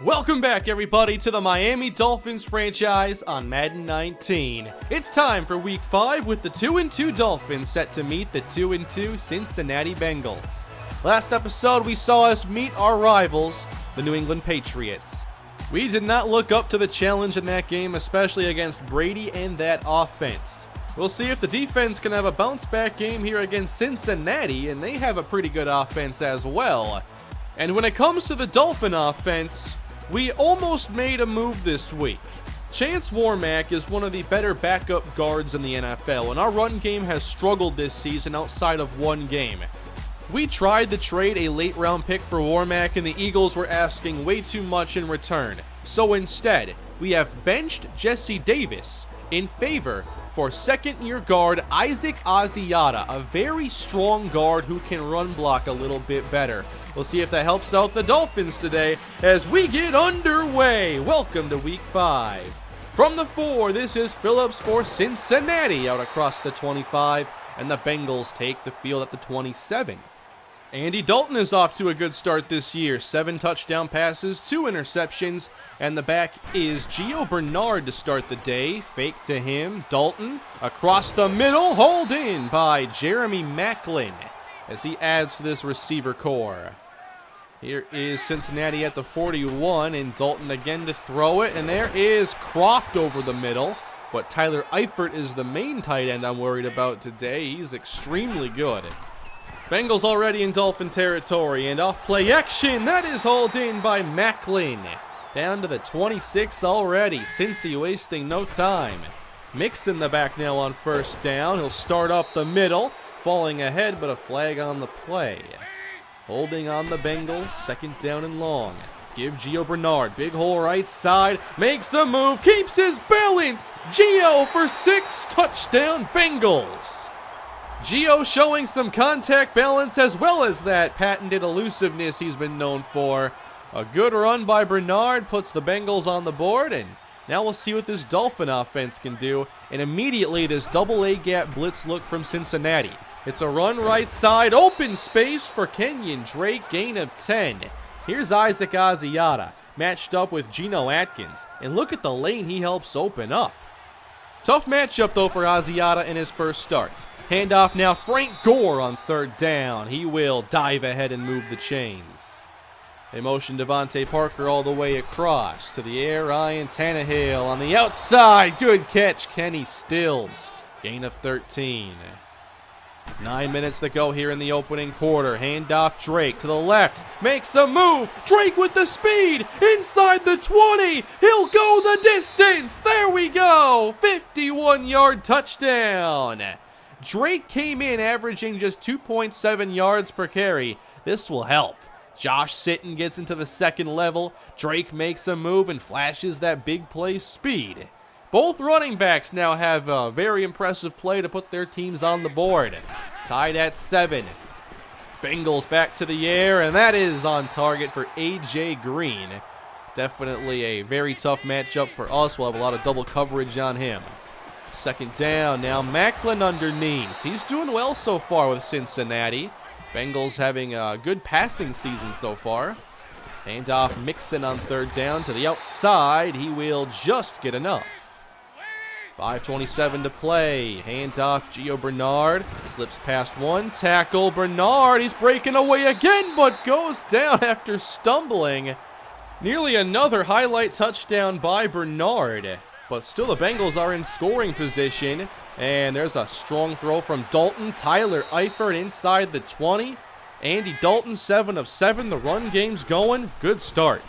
Welcome back, everybody, to the Miami Dolphins franchise on Madden 19. It's time for Week 5 with the 2-2 Dolphins set to meet the 2-2 Cincinnati Bengals. Last episode, we saw us meet our rivals, the New England Patriots. We did not look up to the challenge in that game, especially against Brady and that offense. We'll see if the defense can have a bounce-back game here against Cincinnati, and they have a pretty good offense as well. And when it comes to the Dolphin offense, we almost made a move this week. Chance Warmack is one of the better backup guards in the NFL, and our run game has struggled this season outside of one game. We tried to trade a late-round pick for Warmack, and the Eagles were asking way too much in return. So instead, we have benched Jesse Davis in favor for second-year guard Isaac Asiata, a very strong guard who can run block a little bit better. We'll see if that helps out the Dolphins today as we get underway. Welcome to Week 5. From the 4, this is Phillips for Cincinnati out across the 25, and the Bengals take the field at the 27. Andy Dalton is off to a good start this year. 7 touchdown passes, 2 interceptions, and the back is Gio Bernard to start the day. Fake to him, Dalton across the middle, hauled in by Jeremy Maclin as he adds to this receiver core. Here is Cincinnati at the 41, and Dalton again to throw it, and there is Croft over the middle. But Tyler Eifert is the main tight end I'm worried about today. He's extremely good. Bengals already in Dolphin territory, and off play action, that is hauled in by Maclin. Down to the 26 already, Cincy wasting no time. Mixon the back now on first down. He'll start up the middle, falling ahead, but a flag on the play. Holding on the Bengals, second down and long. Give Gio Bernard, big hole right side, makes a move, keeps his balance. Gio for 6, touchdown Bengals. Gio showing some contact balance as well as that patented elusiveness he's been known for. A good run by Bernard puts the Bengals on the board, and now we'll see what this Dolphin offense can do. And immediately this double A gap blitz look from Cincinnati. It's a run right side, open space for Kenyon Drake, gain of 10. Here's Isaac Asiata, matched up with Geno Atkins, and look at the lane he helps open up. Tough matchup though for Asiata in his first start. Handoff now, Frank Gore on third down. He will dive ahead and move the chains. They motion Devontae Parker all the way across. To the air, Ryan Tannehill on the outside. Good catch, Kenny Stills. Gain of 13. 9 minutes to go here in the opening quarter. Handoff Drake to the left. Makes a move. Drake with the speed. Inside the 20. He'll go the distance. There we go. 51-yard touchdown. Drake came in averaging just 2.7 yards per carry. This will help. Josh Sitton gets into the second level. Drake makes a move and flashes that big play speed. Both running backs now have a very impressive play to put their teams on the board. Tied at 7. Bengals back to the air, and that is on target for A.J. Green. Definitely a very tough matchup for us. We'll have a lot of double coverage on him. Second down, now Maclin underneath. He's doing well so far with Cincinnati. Bengals having a good passing season so far. Handoff Mixon on third down to the outside. He will just get enough. 5:27 to play. Handoff Gio Bernard. Slips past one tackle. Bernard, he's breaking away again, but goes down after stumbling. Nearly another highlight touchdown by Bernard. But still the Bengals are in scoring position. And there's a strong throw from Dalton. Tyler Eifert inside the 20. Andy Dalton, 7 of 7. The run game's going. Good start.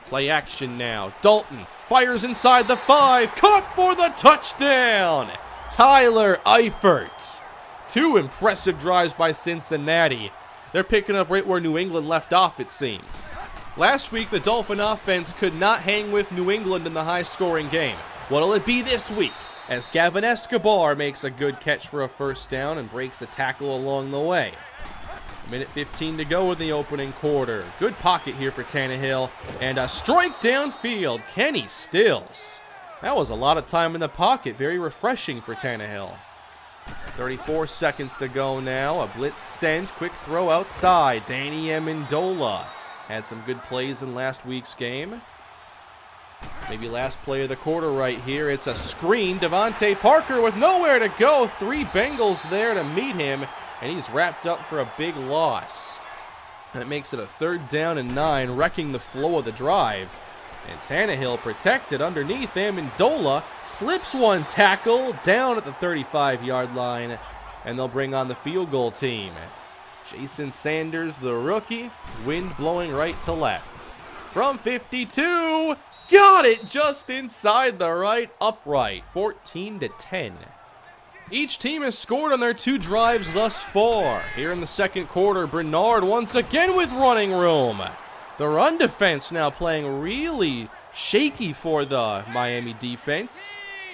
Play action now. Dalton fires inside the 5. Caught for the touchdown. Tyler Eifert. 2 impressive drives by Cincinnati. They're picking up right where New England left off, it seems. Last week, the Dolphin offense could not hang with New England in the high-scoring game. What'll it be this week? As Gavin Escobar makes a good catch for a first down and breaks a tackle along the way. Minute 15 to go in the opening quarter. Good pocket here for Tannehill. And a strike downfield. Kenny Stills. That was a lot of time in the pocket. Very refreshing for Tannehill. 34 seconds to go now. A blitz sent. Quick throw outside. Danny Amendola had some good plays in last week's game. Maybe last play of the quarter right here. It's a screen. Devontae Parker with nowhere to go. 3 Bengals there to meet him, and he's wrapped up for a big loss. And it makes it a 3rd down and 9, wrecking the flow of the drive. And Tannehill protected underneath. Amendola slips one tackle down at the 35-yard line, and they'll bring on the field goal team. Jason Sanders, the rookie, wind blowing right to left. From 52, got it just inside the right upright, 14-10. Each team has scored on their 2 drives thus far. Here in the second quarter, Bernard once again with running room. The run defense now playing really shaky for the Miami defense.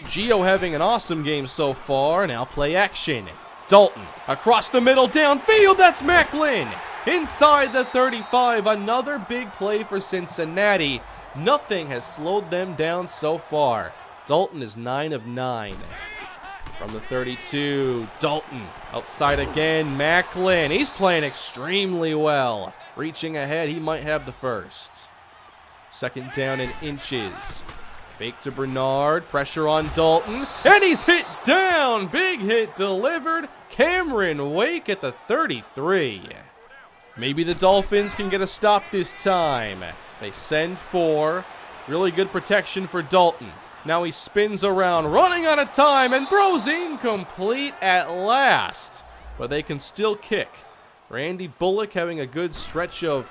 Gio having an awesome game so far. Now play action. Dalton across the middle downfield. That's Macklin. Inside the 35. Another big play for Cincinnati. Nothing has slowed them down so far. Dalton is 9 of 9. From the 32, Dalton outside again. Macklin, he's playing extremely well. Reaching ahead, he might have the first. 2nd down and inches. Fake to Bernard, pressure on Dalton, and he's hit down. Big hit delivered. Cameron Wake at the 33. Maybe the Dolphins can get a stop this time. They send 4. Really good protection for Dalton. Now he spins around, running out of time, and throws incomplete at last. But they can still kick. Randy Bullock having a good stretch of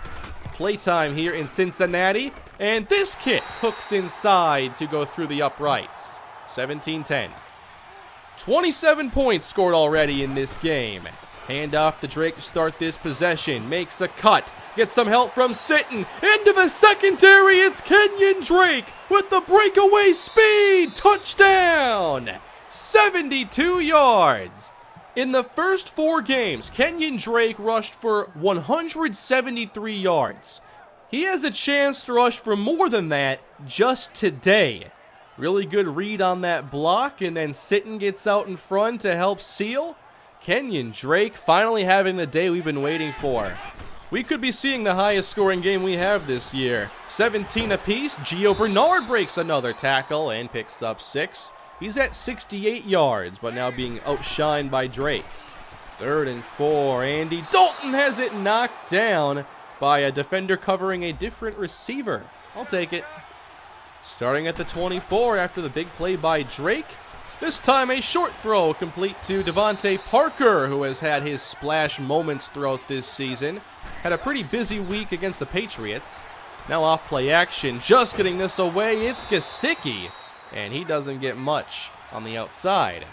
playtime here in Cincinnati. And this kick hooks inside to go through the uprights. 17-10. 27 points scored already in this game. Hand off to Drake to start this possession. Makes a cut. Gets some help from Sitton. Into the secondary, it's Kenyon Drake with the breakaway speed. Touchdown! 72 yards. In the first 4 games, Kenyon Drake rushed for 173 yards. He has a chance to rush for more than that just today. Really good read on that block, and then Sitton gets out in front to help seal. Kenyon Drake finally having the day we've been waiting for. We could be seeing the highest scoring game we have this year. 17 apiece. Gio Bernard breaks another tackle and picks up 6. He's at 68 yards, but now being outshined by Drake. 3rd and 4. Andy Dalton has it knocked down by a defender covering a different receiver. I'll take it. Starting at the 24 after the big play by Drake. This time a short throw complete to Devontae Parker, who has had his splash moments throughout this season. Had a pretty busy week against the Patriots. Now off play action, just getting this away, it's Gesicki, and he doesn't get much on the outside.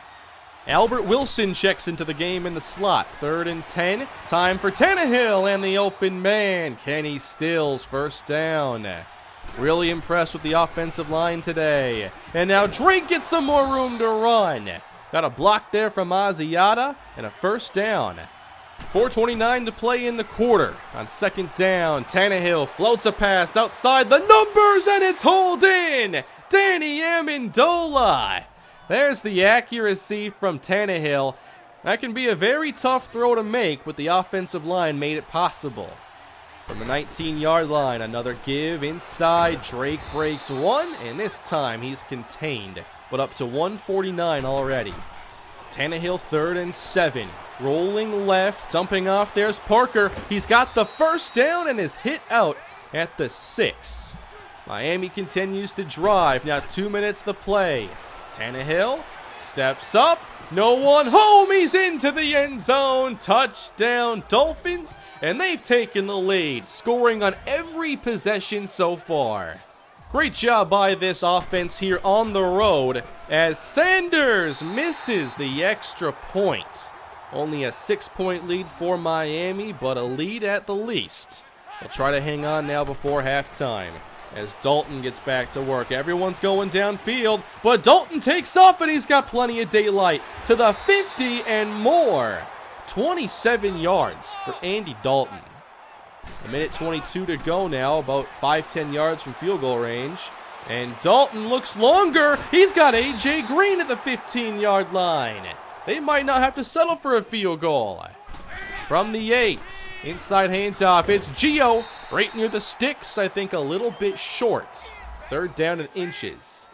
Albert Wilson checks into the game in the slot. 3rd and 10, time for Tannehill and the open man. Kenny Stills, 1st down. Really impressed with the offensive line today. And now Drake gets some more room to run. Got a block there from Asiata and a 1st down. 4:29 to play in the quarter. On 2nd down, Tannehill floats a pass outside the numbers, and it's hauled in. Danny Amendola. There's the accuracy from Tannehill. That can be a very tough throw to make, but the offensive line made it possible. From the 19-yard line, another give inside. Drake breaks 1, and this time he's contained, but up to 149 already. Tannehill 3rd and 7. Rolling left, dumping off. There's Parker. He's got the 1st down and is hit out at the 6. Miami continues to drive. Now 2 minutes to play. Tannehill steps up. No one home. He's into the end zone. Touchdown Dolphins. And they've taken the lead, scoring on every possession so far. Great job by this offense here on the road as Sanders misses the extra point. Only a 6-point lead for Miami, but a lead at the least. They'll try to hang on now before halftime as Dalton gets back to work. Everyone's going downfield, but Dalton takes off and he's got plenty of daylight to the 50 and more. 27 yards for Andy Dalton. 1:22 to go now, about 5-10 yards from field goal range. And Dalton looks longer. He's got A.J. Green at the 15-yard line. They might not have to settle for a field goal. From the 8, inside handoff, it's Gio right near the sticks, I think a little bit short. 3rd down and inches.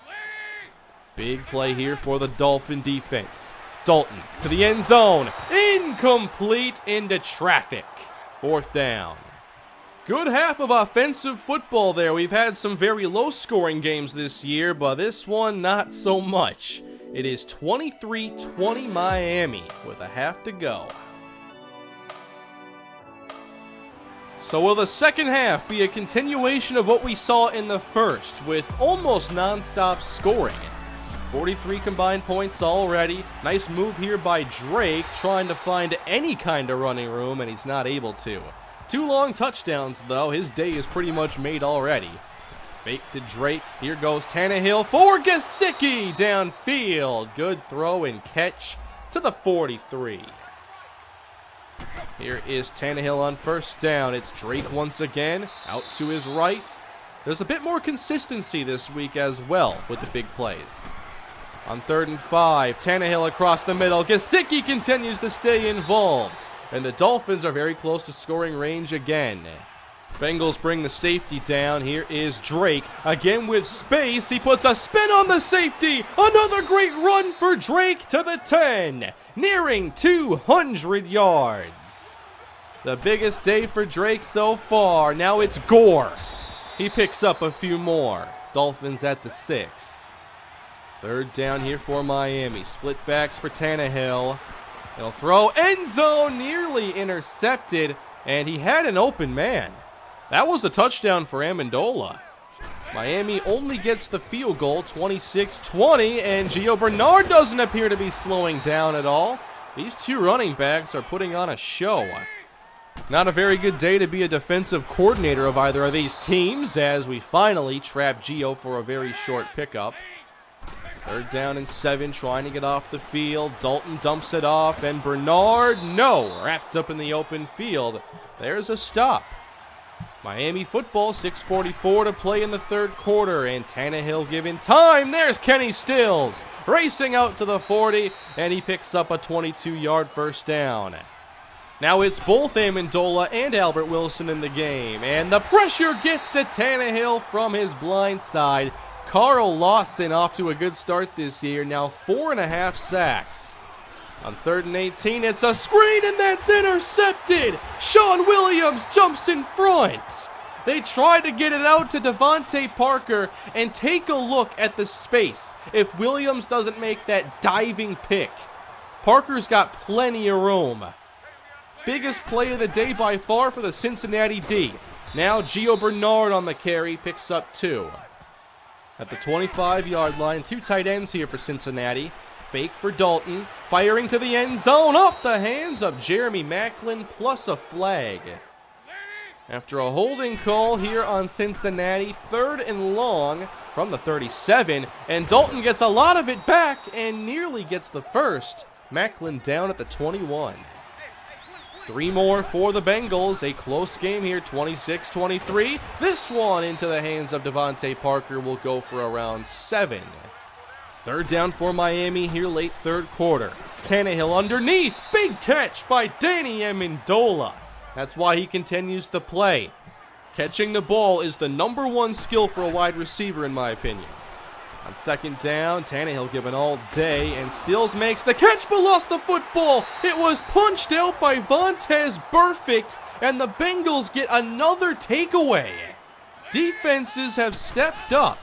Big play here for the Dolphin defense. Dalton to the end zone. Incomplete into traffic. 4th down. Good half of offensive football there. We've had some very low-scoring games this year, but this one not so much. It is 23-20 Miami with a half to go. So will the second half be a continuation of what we saw in the first, with almost non-stop scoring? 43 combined points already. Nice move here by Drake, trying to find any kind of running room, and he's not able to. 2 long touchdowns, though. His day is pretty much made already. Fake to Drake. Here goes Tannehill for Gesicki downfield. Good throw and catch to the 43. Here is Tannehill on 1st down. It's Drake once again, out to his right. There's a bit more consistency this week as well with the big plays. On 3rd and 5, Tannehill across the middle. Gesicki continues to stay involved, and the Dolphins are very close to scoring range again. Bengals bring the safety down. Here is Drake, again with space. He puts a spin on the safety. Another great run for Drake to the 10, nearing 200 yards. The biggest day for Drake so far. Now it's Gore. He picks up a few more. Dolphins at the 6. 3rd down here for Miami. Split backs for Tannehill. He'll throw, end zone, nearly intercepted, and he had an open man. That was a touchdown for Amendola. Miami only gets the field goal, 26-20, and Gio Bernard doesn't appear to be slowing down at all. These 2 running backs are putting on a show. Not a very good day to be a defensive coordinator of either of these teams, as we finally trap Gio for a very short pickup. 3rd down and 7, trying to get off the field. Dalton dumps it off, and Bernard, no, wrapped up in the open field. There's a stop. Miami football, 6:44 to play in the 3rd quarter, and Tannehill given time. There's Kenny Stills racing out to the 40, and he picks up a 22-yard 1st down. Now it's both Amendola and Albert Wilson in the game, and the pressure gets to Tannehill from his blind side. Carl Lawson off to a good start this year, now 4.5 sacks. On 3rd and 18, it's a screen, and that's intercepted. Sean Williams jumps in front. They try to get it out to Devontae Parker, and take a look at the space if Williams doesn't make that diving pick. Parker's got plenty of room. Biggest play of the day by far for the Cincinnati D. Now Gio Bernard on the carry, picks up 2. At the 25-yard line, 2 tight ends here for Cincinnati. Fake for Dalton, firing to the end zone, off the hands of Jeremy Maclin, plus a flag. After a holding call here on Cincinnati, 3rd and long from the 37, and Dalton gets a lot of it back and nearly gets the 1st. Maclin down at the 21. 3 more for the Bengals. A close game here, 26-23. This one into the hands of Devontae Parker will go for around 7. 3rd down for Miami here, late 3rd quarter. Tannehill underneath. Big catch by Danny Amendola. That's why he continues to play. Catching the ball is the #1 skill for a wide receiver, in my opinion. On 2nd down, Tannehill given all day, and Stills makes the catch but lost the football. It was punched out by Vontaze Burfict, and the Bengals get another takeaway. Defenses have stepped up.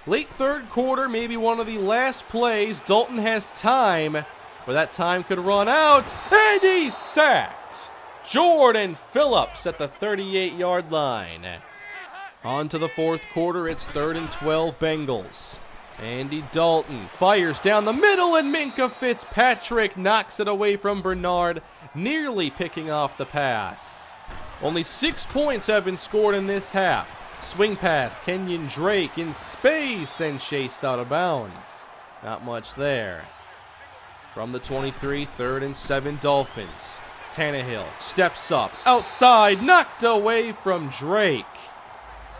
Late 3rd quarter, maybe one of the last plays. Dalton has time, but that time could run out, and he's sacked. Jordan Phillips at the 38-yard line. On to the 4th quarter, it's 3rd and 12 Bengals. Andy Dalton fires down the middle, and Minkah Fitzpatrick knocks it away from Bernard, nearly picking off the pass. Only 6 points have been scored in this half. Swing pass, Kenyon Drake in space, and chased out of bounds. Not much there. From the 23, 3rd and 7 Dolphins. Tannehill steps up, outside, knocked away from Drake.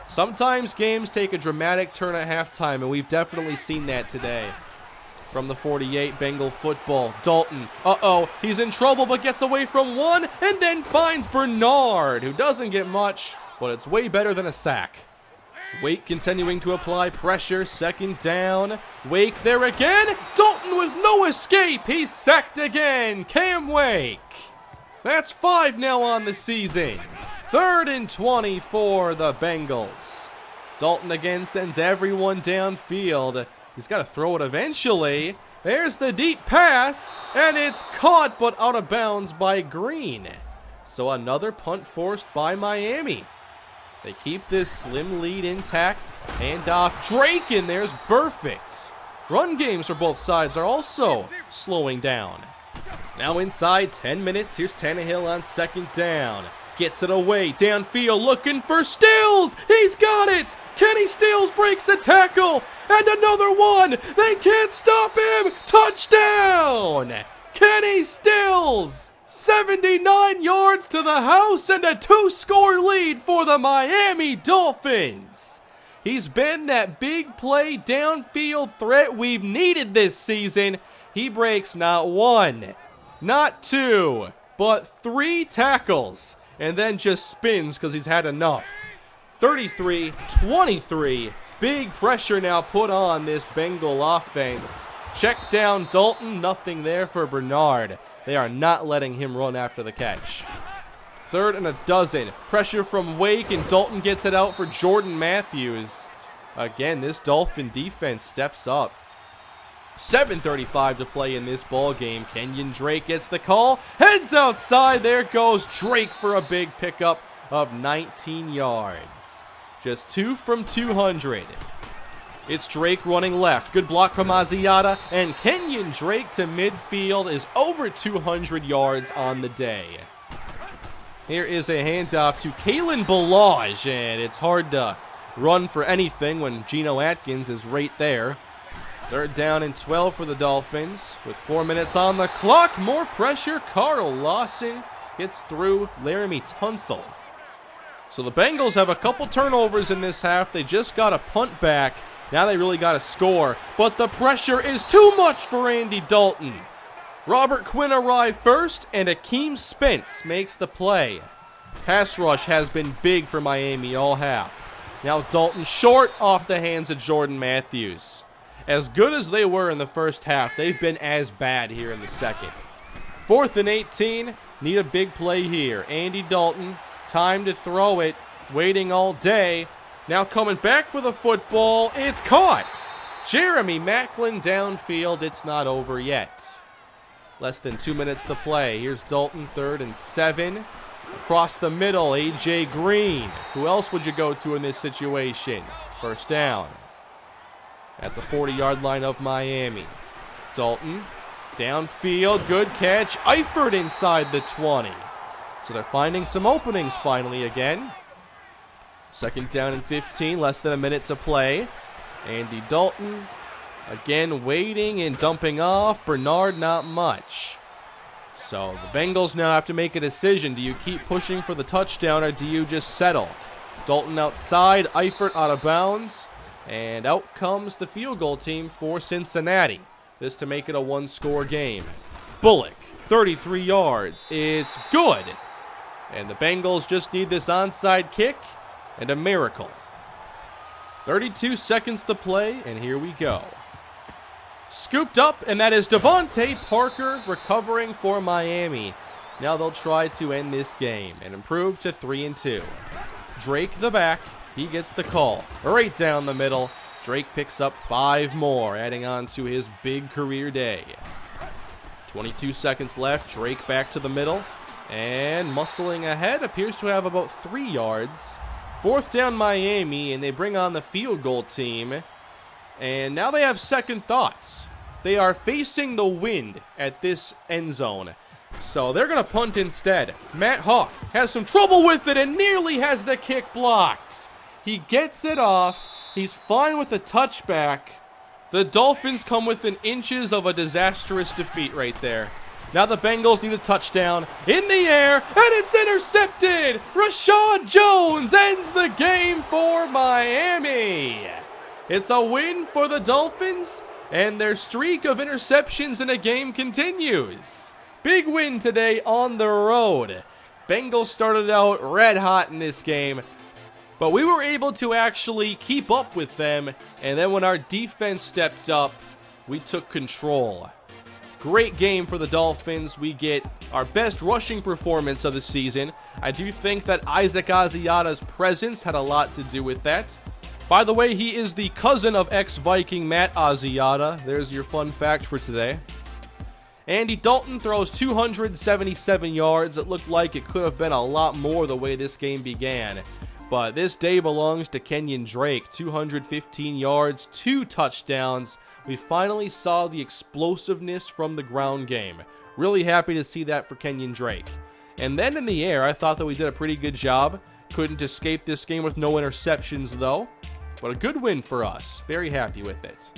Sometimes games take a dramatic turn at halftime, and we've definitely seen that today. From the 48, Bengal football. Dalton, he's in trouble, but gets away from one, and then finds Bernard, who doesn't get much, but it's way better than a sack. Wake continuing to apply pressure, second down. Wake there again. Dalton with no escape. He's sacked again. Cam Wake. That's 5 now on the season. 3rd and 20 for the Bengals. Dalton again sends everyone downfield. He's got to throw it eventually. There's the deep pass, and it's caught but out of bounds by Green. So another punt forced by Miami. They keep this slim lead intact. Hand off Drake, and there's perfect. Run games for both sides are also slowing down. Now inside 10 minutes, here's Tannehill on second down. Gets it away, downfield, looking for Stills. He's got it. Kenny Stills breaks the tackle. And another one. They can't stop him. Touchdown. Kenny Stills. 79 yards to the house and a 2-score lead for the Miami Dolphins. He's been that big play downfield threat we've needed this season. He breaks not 1, not 2, but 3 tackles. And then just spins because he's had enough. 33-23. Big pressure now put on this Bengal offense. Check down Dalton. Nothing there for Bernard. They are not letting him run after the catch. 3rd and 12. Pressure from Wake, and Dalton gets it out for Jordan Matthews. Again, this Dolphin defense steps up. 7:35 to play in this ball game. Kenyon Drake gets the call. Heads outside. There goes Drake for a big pickup of 19 yards. Just 2 from 200. It's Drake running left. Good block from Asiata. And Kenyon Drake to midfield is over 200 yards on the day. Here is a handoff to Kalen Ballage. And it's hard to run for anything when Geno Atkins is right there. 3rd down and 12 for the Dolphins. With 4 minutes on the clock. More pressure. Carl Lawson gets through Laramie Tunsil. So the Bengals have a couple turnovers in this half. They just got a punt back. Now they really got to score. But the pressure is too much for Andy Dalton. Robert Quinn arrived first, and Akeem Spence makes the play. Pass rush has been big for Miami all half. Now Dalton short off the hands of Jordan Matthews. As good as they were in the first half, they've been as bad here in the second. 4th and 18. Need a big play here. Andy Dalton, time to throw it. Waiting all day. Now coming back for the football. It's caught. Jeremy Maclin downfield. It's not over yet. Less than 2 minutes to play. Here's Dalton, 3rd and 7. Across the middle, A.J. Green. Who else would you go to in this situation? First down. At the 40-yard line of Miami. Dalton, downfield, good catch. Eifert inside the 20. So they're finding some openings finally again. 2nd down and 15, less than a minute to play. Andy Dalton, again waiting and dumping off. Bernard, not much. So the Bengals now have to make a decision. Do you keep pushing for the touchdown or do you just settle? Dalton outside, Eifert out of bounds. And out comes the field goal team for Cincinnati. This to make it a 1-score game. Bullock, 33 yards. It's good. And the Bengals just need this onside kick and a miracle. 32 seconds to play, and here we go. Scooped up, and that is Devontae Parker recovering for Miami. Now they'll try to end this game and improve to 3-2. Drake the back. He gets the call. Right down the middle. Drake picks up 5 more, adding on to his big career day. 22 seconds left. Drake back to the middle. And muscling ahead, appears to have about 3 yards. 4th down Miami, and they bring on the field goal team. And now they have second thoughts. They are facing the wind at this end zone. So they're going to punt instead. Matt Hawk has some trouble with it and nearly has the kick blocked. He gets it off. He's fine with the touchback. The Dolphins come within inches of a disastrous defeat right there. Now the Bengals need a touchdown in the air, and it's intercepted. Rashad Jones ends the game for Miami. It's a win for the Dolphins, and their streak of interceptions in a game continues. Big win today on the road. Bengals started out red hot in this game. But we were able to actually keep up with them, and then when our defense stepped up, we took control. Great game for the Dolphins. We get our best rushing performance of the season. I do think that Isaac Asiata's presence had a lot to do with that. By the way, he is the cousin of ex-Viking Matt Asiata. There's your fun fact for today. Andy Dalton throws 277 yards. It looked like it could have been a lot more the way this game began. But this day belongs to Kenyon Drake. 215 yards, 2 touchdowns. We finally saw the explosiveness from the ground game. Really happy to see that for Kenyon Drake. And then in the air, I thought that we did a pretty good job. Couldn't escape this game with no interceptions though. But a good win for us. Very happy with it.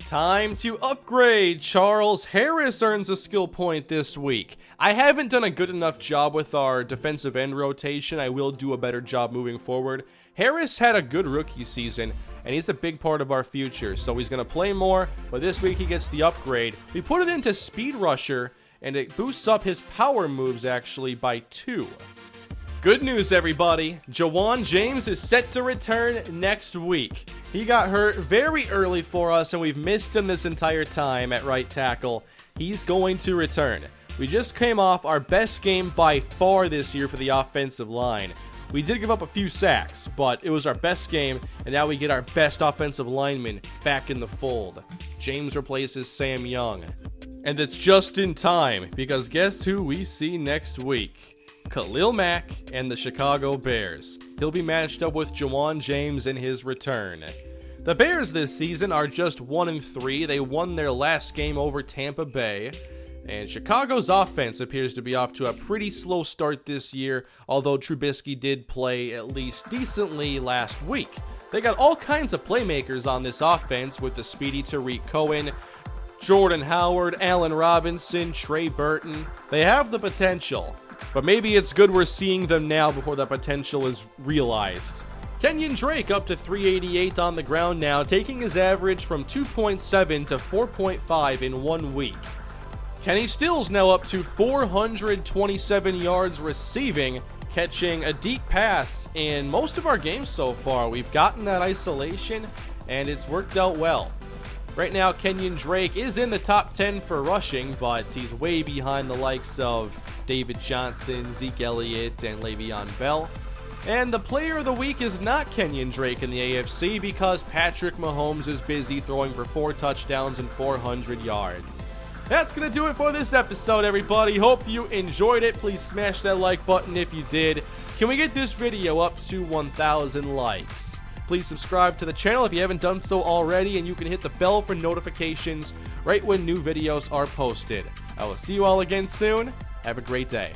Time to upgrade. Charles Harris earns a skill point this week. I haven't done a good enough job with our defensive end rotation. I will do a better job moving forward. Harris had a good rookie season, and he's a big part of our future, so he's going to play more, but this week he gets the upgrade. We put it into Speed Rusher, and it boosts up his power moves, actually, by 2. Good news, everybody. Jawan James is set to return next week. He got hurt very early for us, and we've missed him this entire time at right tackle. He's going to return. We just came off our best game by far this year for the offensive line. We did give up a few sacks, but it was our best game, and now we get our best offensive lineman back in the fold. James replaces Sam Young. And it's just in time, because guess who we see next week? Khalil Mack and the Chicago Bears. He'll be matched up with Jawan James in his return. The Bears this season are just 1-3. They won their last game over Tampa Bay. And Chicago's offense appears to be off to a pretty slow start this year, although Trubisky did play at least decently last week. They got all kinds of playmakers on this offense with the speedy Tariq Cohen, Jordan Howard, Allen Robinson, Trey Burton. They have the potential, but maybe it's good we're seeing them now before that potential is realized. Kenyon Drake up to 388 on the ground now, taking his average from 2.7 to 4.5 in 1 week. Kenny Stills now up to 427 yards receiving, catching a deep pass in most of our games so far. We've gotten that isolation, and it's worked out well. Right now, Kenyon Drake is in the top 10 for rushing, but he's way behind the likes of David Johnson, Zeke Elliott, and Le'Veon Bell. And the player of the week is not Kenyon Drake in the AFC because Patrick Mahomes is busy throwing for 4 touchdowns and 400 yards. That's going to do it for this episode, everybody. Hope you enjoyed it. Please smash that like button if you did. Can we get this video up to 1,000 likes? Please subscribe to the channel if you haven't done so already, and you can hit the bell for notifications right when new videos are posted. I will see you all again soon. Have a great day.